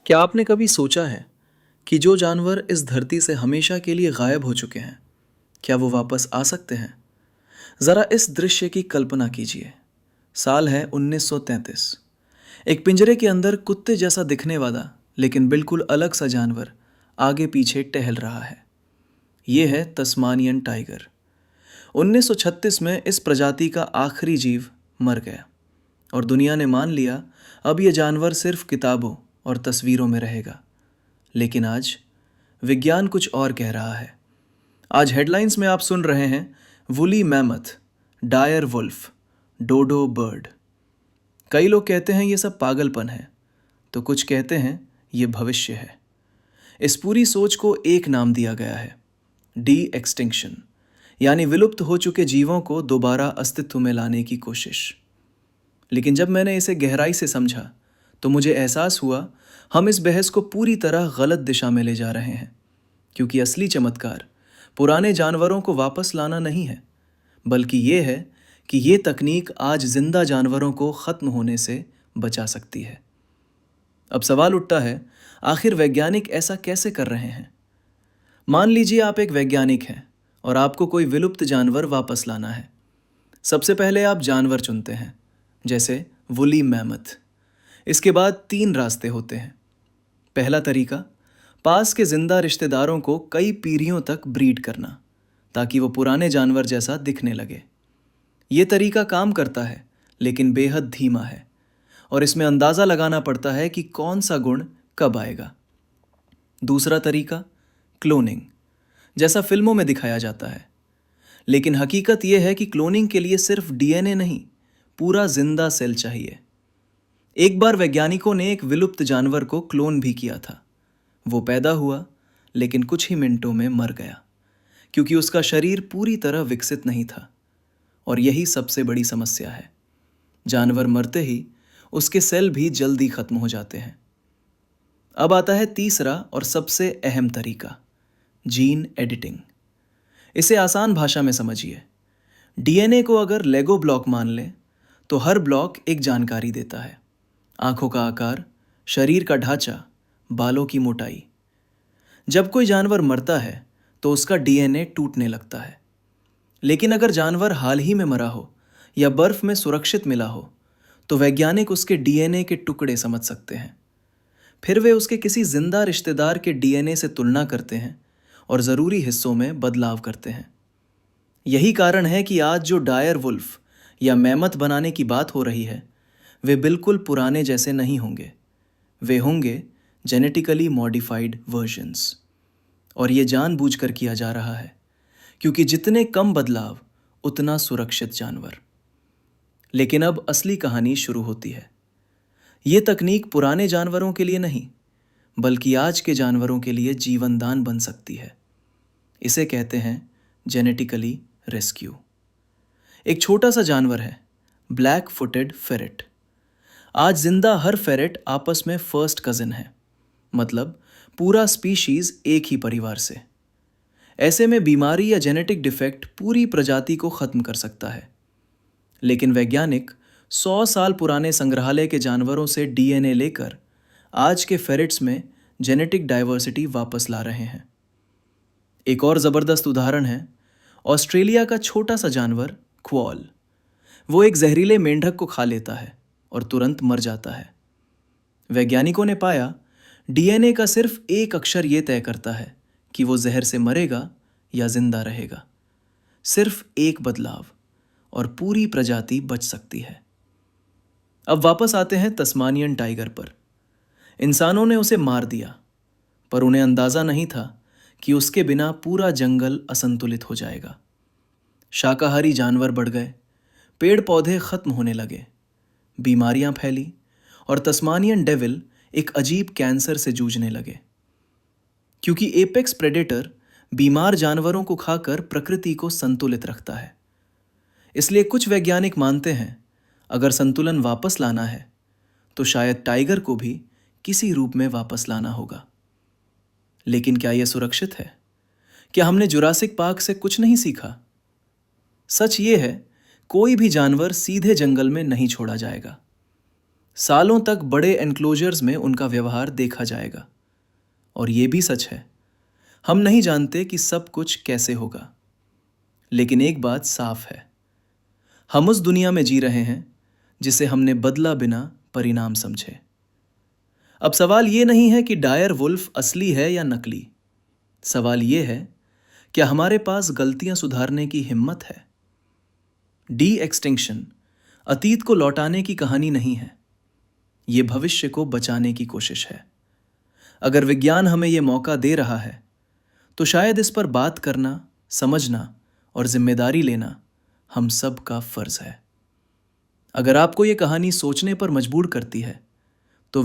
क्या आपने कभी सोचा है कि जो जानवर इस धरती से हमेशा के लिए गायब हो चुके हैं, क्या वो वापस आ सकते हैं? ज़रा इस दृश्य की कल्पना कीजिए। साल है 1933। एक पिंजरे के अंदर कुत्ते जैसा दिखने वाला लेकिन बिल्कुल अलग सा जानवर आगे पीछे टहल रहा है। ये है तस्मानियन टाइगर। 1936 में इस प्रजाति का आखिरी जीव मर गया और दुनिया ने मान लिया अब यह जानवर सिर्फ किताबों और तस्वीरों में रहेगा। लेकिन आज विज्ञान कुछ और कह रहा है। आज हेडलाइंस में आप सुन रहे हैं woolly mammoth, dire wolf, dodo bird. कई लोग कहते हैं ये सब पागलपन है, तो कुछ कहते हैं ये भविष्य है। इस पूरी सोच को एक नाम दिया गया है, डी एक्सटिंक्शन, यानी विलुप्त हो चुके जीवों को दोबारा अस्तित्व में लाने की कोशिश। लेकिन जब मैंने इसे गहराई से समझा तो मुझे एहसास हुआ हम इस बहस को पूरी तरह गलत दिशा में ले जा रहे हैं, क्योंकि असली चमत्कार पुराने जानवरों को वापस लाना नहीं है, बल्कि ये है कि ये तकनीक आज जिंदा जानवरों को खत्म होने से बचा सकती है। अब सवाल उठता है, आखिर वैज्ञानिक ऐसा कैसे कर रहे हैं? मान लीजिए आप एक वैज्ञानिक हैं और आपको कोई विलुप्त जानवर वापस लाना है। सबसे पहले आप जानवर चुनते हैं, जैसे वुली मैमथ। इसके बाद 3 रास्ते होते हैं। पहला तरीका, पास के जिंदा रिश्तेदारों को कई पीढ़ियों तक ब्रीड करना, ताकि वो पुराने जानवर जैसा दिखने लगे। ये तरीका काम करता है, लेकिन बेहद धीमा है और इसमें अंदाज़ा लगाना पड़ता है कि कौन सा गुण कब आएगा। दूसरा तरीका, क्लोनिंग, जैसा फिल्मों में दिखाया जाता है। लेकिन हकीकत यह है कि क्लोनिंग के लिए सिर्फ डीएनए नहीं, पूरा जिंदा सेल चाहिए। एक बार वैज्ञानिकों ने एक विलुप्त जानवर को क्लोन भी किया था। वो पैदा हुआ, लेकिन कुछ ही मिनटों में मर गया, क्योंकि उसका शरीर पूरी तरह विकसित नहीं था। और यही सबसे बड़ी समस्या है। जानवर मरते ही उसके सेल भी जल्दी खत्म हो जाते हैं। अब आता है तीसरा और सबसे अहम तरीका, जीन एडिटिंग। इसे आसान भाषा में समझिए। डीएनए को अगर लेगो ब्लॉक मान लें, तो हर ब्लॉक एक जानकारी देता है। आंखों का आकार, शरीर का ढांचा, बालों की मोटाई। जब कोई जानवर मरता है तो उसका डीएनए टूटने लगता है। लेकिन अगर जानवर हाल ही में मरा हो या बर्फ में सुरक्षित मिला हो, तो वैज्ञानिक उसके डीएनए के टुकड़े समझ सकते हैं। फिर वे उसके किसी जिंदा रिश्तेदार के डीएनए से तुलना करते हैं और ज़रूरी हिस्सों में बदलाव करते हैं। यही कारण है कि आज जो डायर वुल्फ या मैमथ बनाने की बात हो रही है, वे बिल्कुल पुराने जैसे नहीं होंगे। वे होंगे जेनेटिकली मॉडिफाइड वर्जन्स। और ये जानबूझकर किया जा रहा है, क्योंकि जितने कम बदलाव उतना सुरक्षित जानवर। लेकिन अब असली कहानी शुरू होती है। ये तकनीक पुराने जानवरों के लिए नहीं, बल्कि आज के जानवरों के लिए जीवनदान बन सकती है। इसे कहते हैं जेनेटिकली रेस्क्यू। एक छोटा सा जानवर है, ब्लैक फुटेड फेरेट। आज जिंदा हर फेरेट आपस में फर्स्ट कजिन है, मतलब पूरा स्पीशीज एक ही परिवार से। ऐसे में बीमारी या जेनेटिक डिफेक्ट पूरी प्रजाति को खत्म कर सकता है। लेकिन वैज्ञानिक 100 साल पुराने संग्रहालय के जानवरों से डीएनए लेकर आज के फेरेट्स में जेनेटिक डाइवर्सिटी वापस ला रहे हैं। एक और ज़बरदस्त उदाहरण है ऑस्ट्रेलिया का छोटा सा जानवर क्वॉल। वो एक जहरीले मेंढक को खा लेता है और तुरंत मर जाता है। वैज्ञानिकों ने पाया डीएनए का सिर्फ एक अक्षर ये तय करता है कि वो जहर से मरेगा या जिंदा रहेगा। सिर्फ एक बदलाव और पूरी प्रजाति बच सकती है। अब वापस आते हैं तस्मानियन टाइगर पर। इंसानों ने उसे मार दिया, पर उन्हें अंदाजा नहीं था कि उसके बिना पूरा जंगल असंतुलित हो जाएगा। शाकाहारी जानवर बढ़ गए, पेड़ पौधे खत्म होने लगे, बीमारियां फैली और तस्मानियन डेविल एक अजीब कैंसर से जूझने लगे। क्योंकि एपेक्स प्रेडेटर बीमार जानवरों को खाकर प्रकृति को संतुलित रखता है। इसलिए कुछ वैज्ञानिक मानते हैं अगर संतुलन वापस लाना है तो शायद टाइगर को भी किसी रूप में वापस लाना होगा। लेकिन क्या यह सुरक्षित है? क्या हमने जुरासिक पार्क से कुछ नहीं सीखा? सच ये है, कोई भी जानवर सीधे जंगल में नहीं छोड़ा जाएगा। सालों तक बड़े एनक्लोजर्स में उनका व्यवहार देखा जाएगा। और ये भी सच है, हम नहीं जानते कि सब कुछ कैसे होगा। लेकिन एक बात साफ है, हम उस दुनिया में जी रहे हैं जिसे हमने बदला बिना परिणाम समझे। अब सवाल ये नहीं है कि डायर वुल्फ असली है या नकली। सवाल ये है, क्या हमारे पास गलतियां सुधारने की हिम्मत है? डी एक्सटिंक्शन अतीत को लौटाने की कहानी नहीं है, ये भविष्य को बचाने की कोशिश है। अगर विज्ञान हमें ये मौका दे रहा है, तो शायद इस पर बात करना, समझना और जिम्मेदारी लेना हम सब का फर्ज है। अगर आपको ये कहानी सोचने पर मजबूर करती है, तो